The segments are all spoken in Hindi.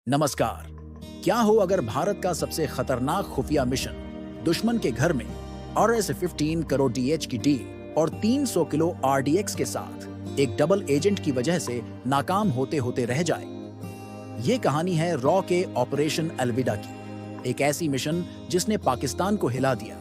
नमस्कार। क्या हो अगर भारत का सबसे खतरनाक खुफिया मिशन दुश्मन के घर में RS-15 करोड़ DH की डील और 300 किलो RDX के साथ एक डबल एजेंट की वजह से नाकाम होते होते रह जाए। ये कहानी है रॉ के ऑपरेशन अलविदा की, एक ऐसी मिशन जिसने पाकिस्तान को हिला दिया,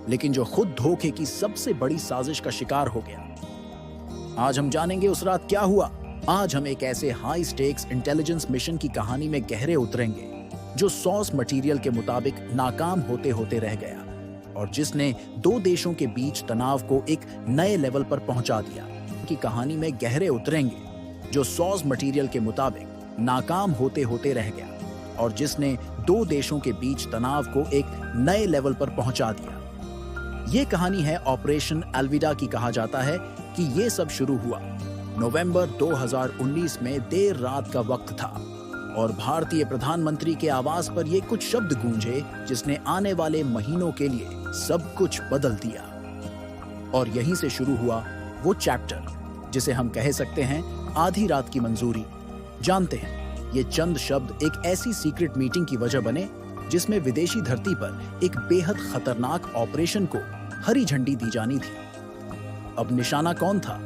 लेकिन जो खुद धोखे की सबसे बड़ी साजिश का शिकार हो गया। आज हम जानेंगे उस रात क्या हुआ। आज हम एक ऐसे हाई स्टेक्स इंटेलिजेंस मिशन की कहानी में गहरे उतरेंगे जो सॉर्स मटेरियल के मुताबिक नाकाम होते होते रह गया और जिसने दो देशों के बीच तनाव को एक नए लेवल पर पहुंचा दिया। की कहानी में गहरे उतरेंगे जो सॉर्स मटेरियल के मुताबिक नाकाम होते होते रह गया और जिसने दो देशों के बीच तनाव को एक नए लेवल पर पहुंचा दिया। ये कहानी है ऑपरेशन अलविदा की। कहा जाता है कि ये सब शुरू हुआ नवंबर 2019 में देर रात का वक्त था और भारतीय प्रधानमंत्री के आवास पर ये कुछ शब्द गूंजे जिसने आने वाले महीनों के लिए सब कुछ बदल दिया। और यहीं से शुरू हुआ वो चैप्टर जिसे हम कह सकते हैं आधी रात की मंजूरी। जानते हैं ये चंद शब्द एक ऐसी सीक्रेट मीटिंग की वजह बने जिसमें विदेशी धरती पर एक बेहद खतरनाक ऑपरेशन को हरी झंडी दी जानी थी। अब निशाना कौन था?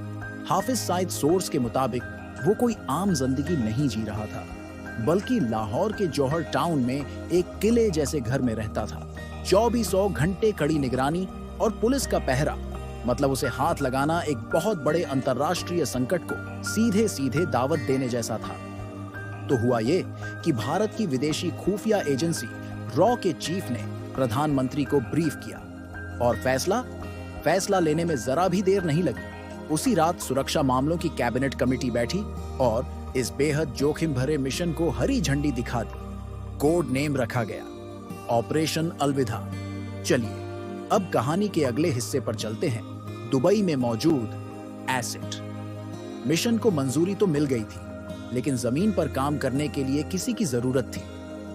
हाफिज सईद सोर्स के मुताबिक वो कोई आम जिंदगी नहीं जी रहा था, बल्कि लाहौर के जौहर टाउन में एक किले जैसे घर में रहता था। 2400 घंटे कड़ी निगरानी और पुलिस का पहरा, मतलब उसे हाथ लगाना एक बहुत बड़े अंतर्राष्ट्रीय संकट को सीधे सीधे दावत देने जैसा था। तो हुआ ये कि भारत की विदेशी खुफिया एजेंसी रॉ के चीफ ने प्रधानमंत्री को ब्रीफ किया और फैसला लेने में जरा भी देर नहीं लगी। उसी रात सुरक्षा मामलों की कैबिनेट कमेटी बैठी और इस बेहद जोखिम भरे मिशन को हरी झंडी दिखा दी। कोड नेम रखा गया ऑपरेशन अलविदा। चलिए अब कहानी के अगले हिस्से पर चलते हैं। दुबई में मौजूद एसेट मिशन को मंजूरी तो मिल गई थी, लेकिन जमीन पर काम करने के लिए किसी की जरूरत थी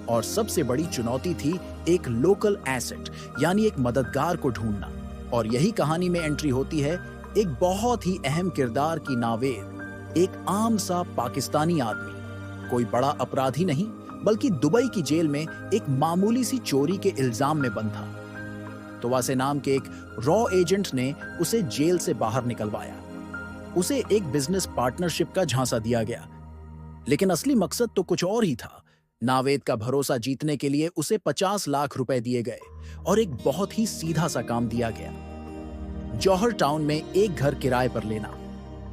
और सबसे बड़ी चुनौती थी एक लोकल एसेट यानी एक मददगार को ढूंढना। और यही कहानी में एंट्री होती है एक बहुत ही अहम किरदार की। नावेद एक आम सा पाकिस्तानी आदमी, कोई बड़ा अपराधी नहीं, बल्कि दुबई की जेल में एक मामूली सी चोरी के इल्जाम में बंद था। तो वासे नाम के एक रॉ एजेंट ने उसे जेल से बाहर निकलवाया। उसे एक बिजनेस पार्टनरशिप का झांसा दिया गया, लेकिन असली मकसद तो कुछ और ही था। नावेद का भरोसा जीतने के लिए उसे 50 लाख रुपए दिए गए और एक बहुत ही सीधा सा काम दिया गया, जौहर टाउन में एक घर किराए पर लेना।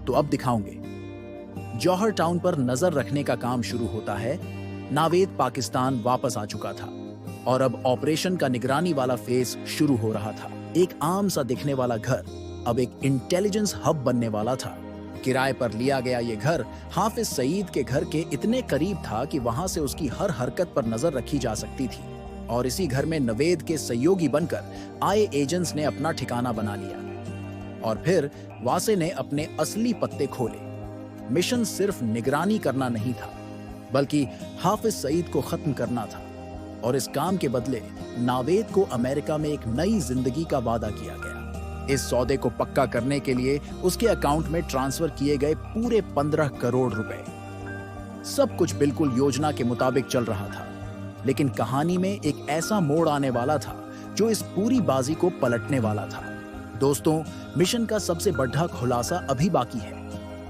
तो अब दिखाऊंगे। जौहर टाउन पर नजर रखने का काम शुरू होता है। नावेद पाकिस्तान वापस आ चुका था और अब ऑपरेशन का निगरानी वाला फेज शुरू हो रहा था। एक आम सा दिखने वाला घर अब एक इंटेलिजेंस हब बनने वाला था। किराए पर लिया गया ये घर हाफिज सईद के घर के इतने करीब था कि वहां से उसकी हर हरकत पर नजर रखी जा सकती थी। और इसी घर में नवेद के सहयोगी बनकर आए एजेंट्स ने अपना ठिकाना बना लिया। और फिर वासे ने अपने असली पत्ते खोले। मिशन सिर्फ निगरानी करना नहीं था, बल्कि हाफिज सईद को खत्म करना था। और इस काम के बदले नावेद को अमेरिका में एक नई जिंदगी का वादा किया गया। इस सौदे को पक्का करने के लिए उसके अकाउंट में ट्रांसफर किए गए पूरे 15 करोड़ रुपए। सब कुछ बिल्कुल योजना के मुताबिक चल रहा था, लेकिन कहानी में एक ऐसा मोड़ आने वाला था जो इस पूरी बाजी को पलटने वाला था। दोस्तों, मिशन का सबसे बड़ा खुलासा अभी बाकी है।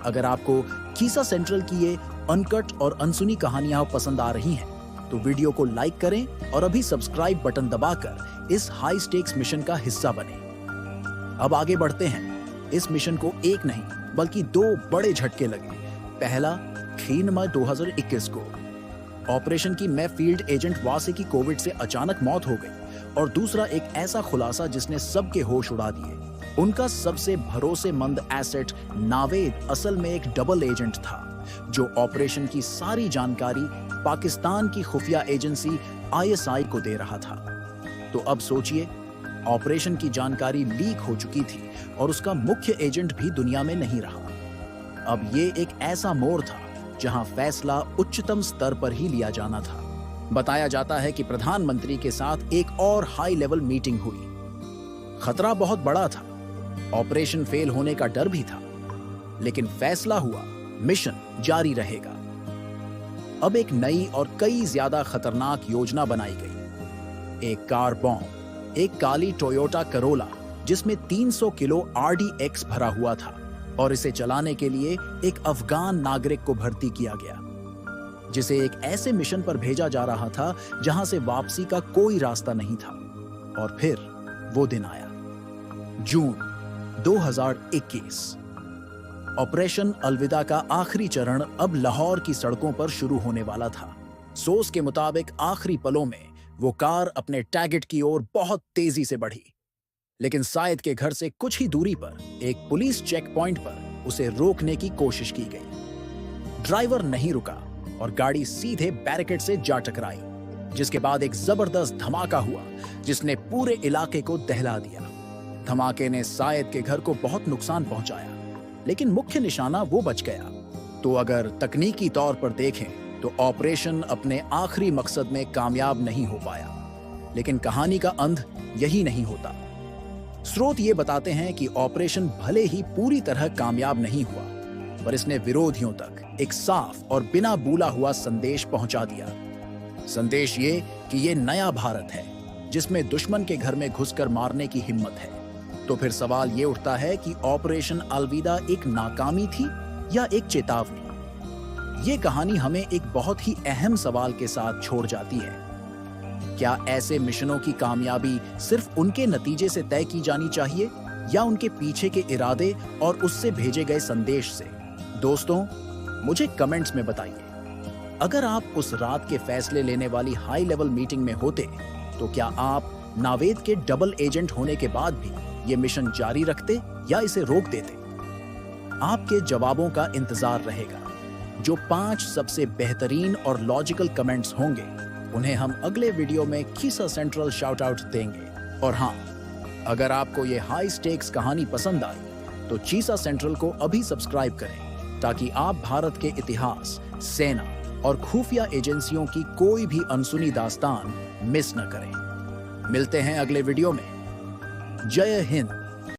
अगर आपको खीसा सेंट्रल की ये अनकट और अनसुनी कहानियां पसंद आ रही हैं, तो वीडियो को लाइक करें और अभी सब्सक्राइब बटन दबाकर इस हाई स्टेक्स मिशन का हिस्सा बने। अब आगे बढ़ते हैं। इस मिशन को एक नहीं बल्कि दो बड़े झटके लगे। पहला 3 मई 2021 को ऑपरेशन की में फील्ड एजेंट वासे की कोविड से अचानक मौत हो गई। और दूसरा एक ऐसा खुलासा जिसने सबके होश उड़ा दिए। उनका सबसे भरोसेमंद एसेट नावेद असल में एक डबल एजेंट था, जो ऑपरेशन की सारी जानकारी पाकिस्तान की खुफिया एजेंसी ISI को दे रहा था। तो अब सोचिए, ऑपरेशन की जानकारी लीक हो चुकी थी और उसका मुख्य एजेंट भी दुनिया में नहीं रहा। अब ये एक ऐसा मोड़ था जहां फैसला उच्चतम स्तर पर ही लिया जाना था। बताया जाता है कि प्रधानमंत्री के साथ एक और हाई लेवल मीटिंग हुई। खतरा बहुत बड़ा था, ऑपरेशन फेल होने का डर भी था, लेकिन फैसला हुआ मिशन जारी रहेगा। अब एक नई और कई ज्यादा खतरनाक योजना बनाई गई। एक कार बॉम्ब, एक काली टोयोटा करोला जिसमें 300 किलो RDX भरा हुआ था और इसे चलाने के लिए एक अफगान नागरिक को भर्ती किया गया, जिसे एक ऐसे मिशन पर भेजा जा रहा था जहां से वापसी का कोई रास्ता नहीं था। और फिर वो दिन आया, जून 2021। ऑपरेशन अलविदा का आखिरी चरण अब लाहौर की सड़कों पर शुरू होने वाला था। सोर्स के मुताबिक आखिरी पलों में वो कार अपने टारगेट की ओर बहुत तेजी से बढ़ी, लेकिन सायद के घर से कुछ ही दूरी पर एक पुलिस चेक पॉइंट पर उसे रोकने की कोशिश की गई। ड्राइवर नहीं रुका और गाड़ी सीधे बैरिकेड से जा टकराई, जिसके बाद एक जबरदस्त धमाका हुआ जिसने पूरे इलाके को दहला दिया। धमाके ने सायद के घर को बहुत नुकसान पहुंचाया, लेकिन मुख्य निशाना वो बच गया। तो अगर तकनीकी तौर पर देखें तो ऑपरेशन अपने आखिरी मकसद में कामयाब नहीं हो पाया, लेकिन कहानी का अंत यही नहीं होता। स्रोत ये बताते हैं कि ऑपरेशन भले ही पूरी तरह कामयाब नहीं हुआ, पर इसने विरोधियों तक एक साफ और बिना भूला हुआ संदेश पहुंचा दिया। संदेश ये कि ये नया भारत है जिसमें दुश्मन के घर में घुसकर मारने की हिम्मत है। तो फिर सवाल ये उठता है कि ऑपरेशन अलविदा एक नाकामी थी या एक चेतावनी? ये कहानी हमें एक बहुत ही अहम सवाल के साथ छोड़ जाती है। क्या ऐसे मिशनों की कामयाबी सिर्फ उनके नतीजे से तय की जानी चाहिए या उनके पीछे के इरादे और उससे भेजे गए संदेश से? दोस्तों, मुझे कमेंट्स में बताइए, अगर आप उस रात के फैसले लेने वाली हाई लेवल मीटिंग में होते तो क्या आप नावेद के डबल एजेंट होने के बाद भी ये मिशन जारी रखते या इसे रोक देते? आपके जवाबों का इंतजार रहेगा। जो 5 सबसे बेहतरीन और लॉजिकल कमेंट्स होंगे उन्हें हम अगले वीडियो में खीसा सेंट्रल शाउट आउट देंगे। और हाँ, अगर आपको ये हाई स्टेक्स कहानी पसंद आई तो चीसा सेंट्रल को अभी सब्सक्राइब करें ताकि आप भारत के इतिहास, सेना और खुफिया एजेंसियों की कोई भी अनसुनी दास्तान मिस न करें। मिलते हैं अगले वीडियो में। जय हिंद।